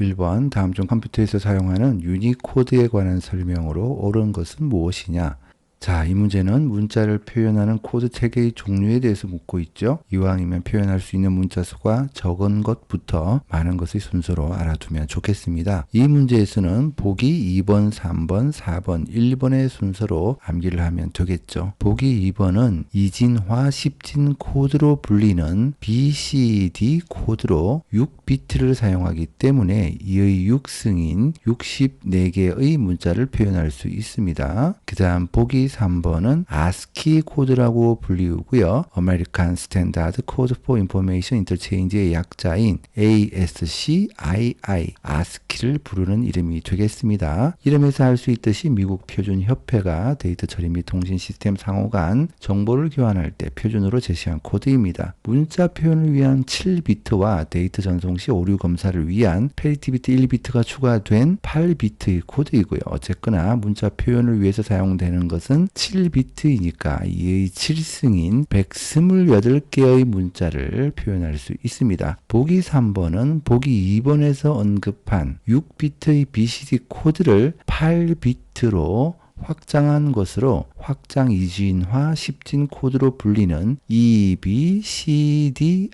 1번 다음 중 컴퓨터에서 사용하는 유니코드에 관한 설명으로 옳은 것은 무엇이냐? 자, 이 문제는 문자를 표현하는 코드 체계의 종류에 대해서 묻고 있죠. 이왕이면 표현할 수 있는 문자 수가 적은 것부터 많은 것의 순서로 알아두면 좋겠습니다. 이 문제에서는 보기 2번, 3번, 4번, 1번의 순서로 암기를 하면 되겠죠. 보기 2번은 이진화, 10진 코드로 불리는 BCD 코드로 6비트를 사용하기 때문에 이의 6승인 64개의 문자를 표현할 수 있습니다. 그 다음 보기 3번은 ASCII 코드라고 불리우고요. American Standard Code for Information Interchange의 약자인 ASCII, ASCII를 부르는 이름이 되겠습니다. 이름에서 알 수 있듯이 미국 표준협회가 데이터 처리 및 통신 시스템 상호 간 정보를 교환할 때 표준으로 제시한 코드입니다. 문자 표현을 위한 7비트와 데이터 전송 시 오류 검사를 위한 패리티 비트 1비트가 추가된 8비트의 코드이고요. 어쨌거나 문자 표현을 위해서 사용되는 것은 7비트이니까 이의 7승인 128개의 문자를 표현할 수 있습니다. 보기 3번은 보기 2번에서 언급한 6비트의 BCD 코드를 8비트로 확장한 것으로 확장 이진화 10진 코드로 불리는 EBCDIC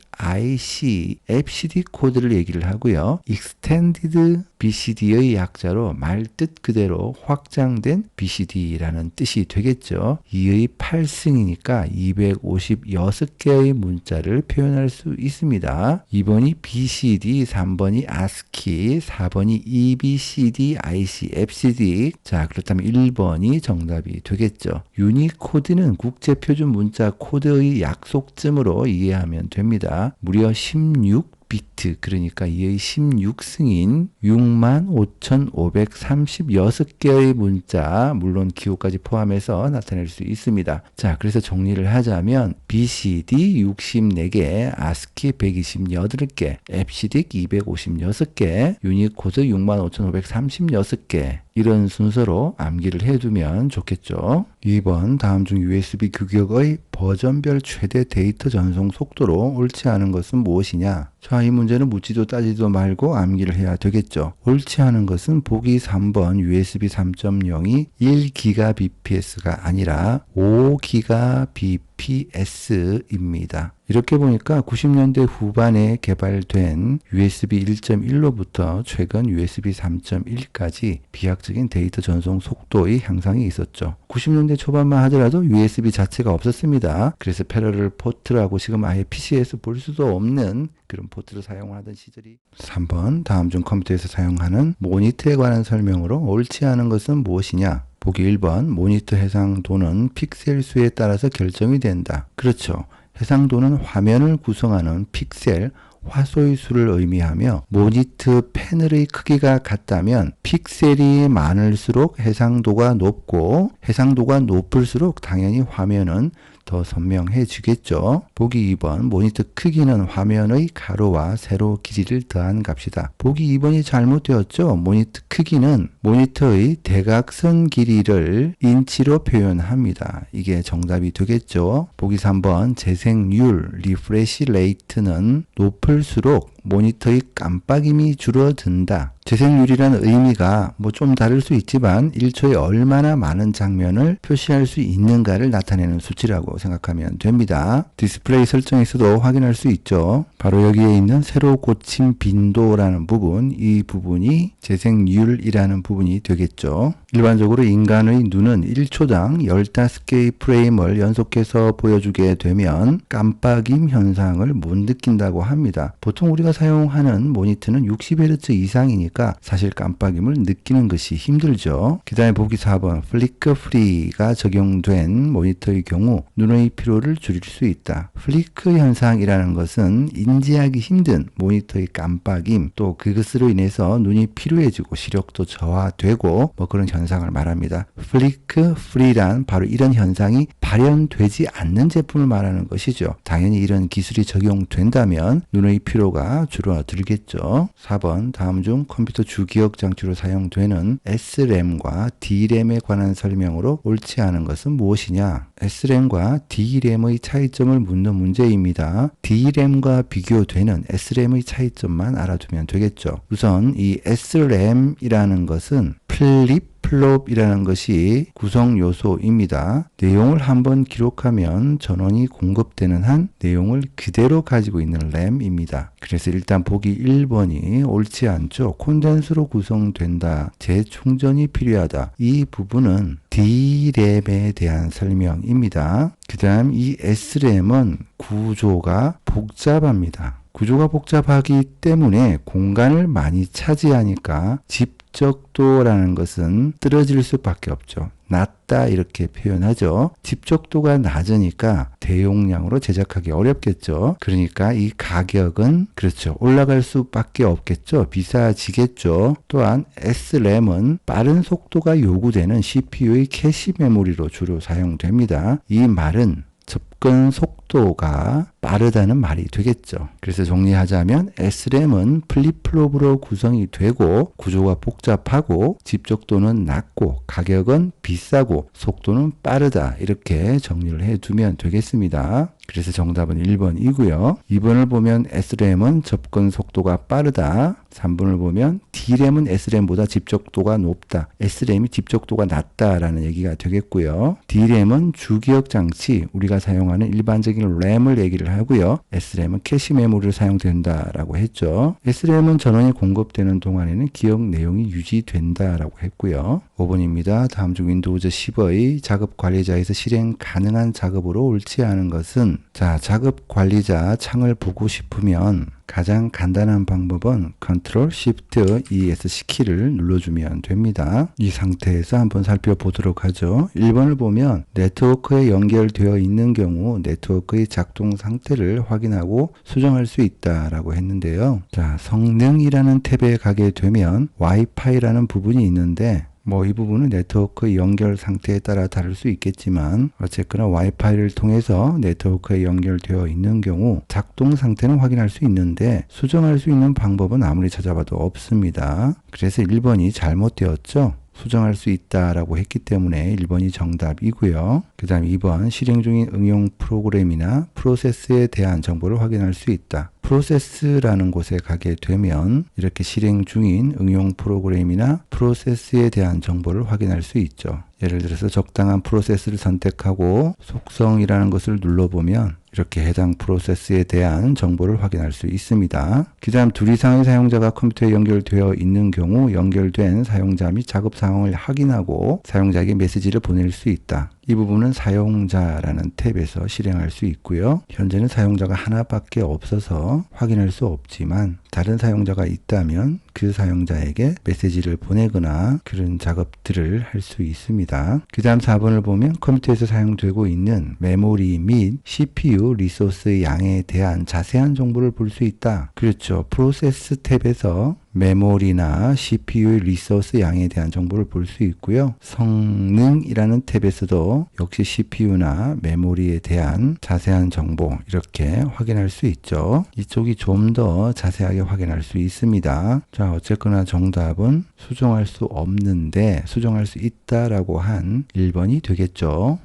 FCD 코드를 얘기를 하고요. Extended BCD의 약자로 말뜻 그대로 확장된 BCD라는 뜻이 되겠죠. 이의 8승이니까 256개의 문자를 표현할 수 있습니다. 2번이 BCD, 3번이 ASCII, 4번이 EBCDIC FCD. 자, 그렇다면 1번이 정답이 되겠죠. 유니코드는 국제표준 문자 코드의 약속점으로 이해하면 됩니다. 무려 16비트, 그러니까 이의 16승인 65,536개의 문자, 물론 기호까지 포함해서 나타낼 수 있습니다. 자, 그래서 정리를 하자면 BCD 64개, ASCII 128개, FCD 256개, 유니코드 65,536개, 이런 순서로 암기를 해두면 좋겠죠. 2번 다음 중 USB 규격의 버전별 최대 데이터 전송 속도로 옳지 않은 것은 무엇이냐? 자, 이 문제는 묻지도 따지도 말고 암기를 해야 되겠죠. 옳지 않은 것은 보기 3번 USB 3.0이 1GBps가 아니라 5GBps입니다. 이렇게 보니까 90년대 후반에 개발된 USB 1.1로부터 최근 USB 3.1까지 비약적인 데이터 전송 속도의 향상이 있었죠. 90년대 초반만 하더라도 USB 자체가 없었습니다. 그래서 패러럴 포트라고 지금 아예 PC에서 볼 수도 없는 그런 포트를 사용하던 시절이. 3번 다음 중 컴퓨터에서 사용하는 모니터에 관한 설명으로 옳지 않은 것은 무엇이냐? 보기 1번 모니터 해상도는 픽셀 수에 따라서 결정이 된다. 그렇죠. 해상도는 화면을 구성하는 픽셀, 화소의 수를 의미하며 모니터 패널의 크기가 같다면 픽셀이 많을수록 해상도가 높고 해상도가 높을수록 당연히 화면은 더 선명해지겠죠. 보기 2번 모니터 크기는 화면의 가로와 세로 길이를 더한 값이다. 보기 2번이 잘못되었죠. 모니터 크기는 모니터의 대각선 길이를 인치로 표현합니다. 이게 정답이 되겠죠. 보기 3번 재생률 리프레시 레이트는 높을수록 모니터의 깜빡임이 줄어든다. 재생률이라는 의미가 좀 다를 수 있지만 1초에 얼마나 많은 장면을 표시할 수 있는가를 나타내는 수치라고 생각하면 됩니다. 디스플레이 설정에서도 확인할 수 있죠. 바로 여기에 있는 세로 고침 빈도라는 부분, 이 부분이 재생률이라는 부분이 되겠죠. 일반적으로 인간의 눈은 1초당 15개의 프레임을 연속해서 보여주게 되면 깜빡임 현상을 못 느낀다고 합니다. 보통 우리가 사용하는 모니터는 60Hz 이상이니까 사실 깜빡임을 느끼는 것이 힘들죠. 그 다음에 보기 4번 플리커 프리가 적용된 모니터의 경우 눈의 피로를 줄일 수 있다. 플리커 현상이라는 것은 인지하기 힘든 모니터의 깜빡임, 또 그것으로 인해서 눈이 피로해지고 시력도 저하되고 그런 현상을 말합니다. 플리커 프리란 바로 이런 현상이 발현되지 않는 제품을 말하는 것이죠. 당연히 이런 기술이 적용된다면 눈의 피로가 줄어들겠죠. 4번 다음 중 컴퓨터 주기억 장치로 사용되는 SRAM과 DRAM에 관한 설명으로 옳지 않은 것은 무엇이냐? SRAM과 DRAM의 차이점을 묻는 문제입니다. DRAM과 비교되는 SRAM의 차이점만 알아두면 되겠죠. 우선 이 SRAM이라는 것은 플립플롭이라는 것이 구성 요소입니다. 내용을 한번 기록하면 전원이 공급되는 한 내용을 그대로 가지고 있는 램입니다. 그래서 일단 보기 1번이 옳지 않죠. 콘덴서로 구성된다. 재충전이 필요하다. 이 부분은 D램에 대한 설명입니다. 그 다음 이 SRAM은 구조가 복잡합니다. 구조가 복잡하기 때문에 공간을 많이 차지하니까 집적도라는 것은 떨어질 수밖에 없죠. 낮다 이렇게 표현하죠. 집적도가 낮으니까 대용량으로 제작하기 어렵겠죠. 그러니까 이 가격은 그렇죠. 올라갈 수밖에 없겠죠. 비싸지겠죠. 또한 SRAM은 빠른 속도가 요구되는 CPU의 캐시 메모리로 주로 사용됩니다. 이 말은 접근 속도가 빠르다는 말이 되겠죠. 그래서 정리하자면 SRAM은 플립플롭으로 구성이 되고 구조가 복잡하고 집적도는 낮고 가격은 비싸고 속도는 빠르다. 이렇게 정리를 해두면 되겠습니다. 그래서 정답은 1번이고요. 2번을 보면 SRAM은 접근 속도가 빠르다. 3번을 보면 D램은 SRAM보다 집적도가 높다. SRAM이 집적도가 낮다라는 얘기가 되겠고요. D램은 주기억 장치, 우리가 사용하는 일반적인 램을 얘기를 하고요. SRAM은 캐시 메모리를 사용된다라고 했죠. SRAM은 전원이 공급되는 동안에는 기억 내용이 유지된다라고 했고요. 5번입니다. 다음 중 윈도우즈 10의 작업 관리자에서 실행 가능한 작업으로 옳지 않은 것은 자, 작업 관리자 창을 보고 싶으면 가장 간단한 방법은 Ctrl Shift ESC 키를 눌러주면 됩니다. 이 상태에서 한번 살펴보도록 하죠. 1번을 보면 네트워크에 연결되어 있는 경우 네트워크의 작동 상태를 확인하고 수정할 수 있다라고 했는데요. 자, 성능이라는 탭에 가게 되면 와이파이라는 부분이 있는데 이 부분은 네트워크 연결 상태에 따라 다를 수 있겠지만 어쨌거나 와이파이를 통해서 네트워크에 연결되어 있는 경우 작동 상태는 확인할 수 있는데 수정할 수 있는 방법은 아무리 찾아봐도 없습니다. 그래서 1번이 잘못되었죠. 수정할 수 있다라고 했기 때문에 1번이 정답이고요. 그 다음 2번 실행 중인 응용 프로그램이나 프로세스에 대한 정보를 확인할 수 있다. 프로세스라는 곳에 가게 되면 이렇게 실행 중인 응용 프로그램이나 프로세스에 대한 정보를 확인할 수 있죠. 예를 들어서 적당한 프로세스를 선택하고 속성이라는 것을 눌러보면 이렇게 해당 프로세스에 대한 정보를 확인할 수 있습니다. 그 다음 2 이상의 사용자가 컴퓨터에 연결되어 있는 경우 연결된 사용자 및 작업 상황을 확인하고 사용자에게 메시지를 보낼 수 있다. 이 부분은 사용자라는 탭에서 실행할 수 있고요. 현재는 사용자가 하나밖에 없어서 확인할 수 없지만 다른 사용자가 있다면 그 사용자에게 메시지를 보내거나 그런 작업들을 할 수 있습니다. 그 다음 4번을 보면 컴퓨터에서 사용되고 있는 메모리 및 CPU 리소스의 양에 대한 자세한 정보를 볼 수 있다. 그렇죠. 프로세스 탭에서 메모리나 CPU의 리소스 양에 대한 정보를 볼 수 있고요. 성능이라는 탭에서도 역시 CPU나 메모리에 대한 자세한 정보 이렇게 확인할 수 있죠. 이쪽이 좀 더 자세하게 확인할 수 있습니다. 자, 어쨌거나 정답은 수정할 수 없는데 수정할 수 있다라고 한 1번이 되겠죠.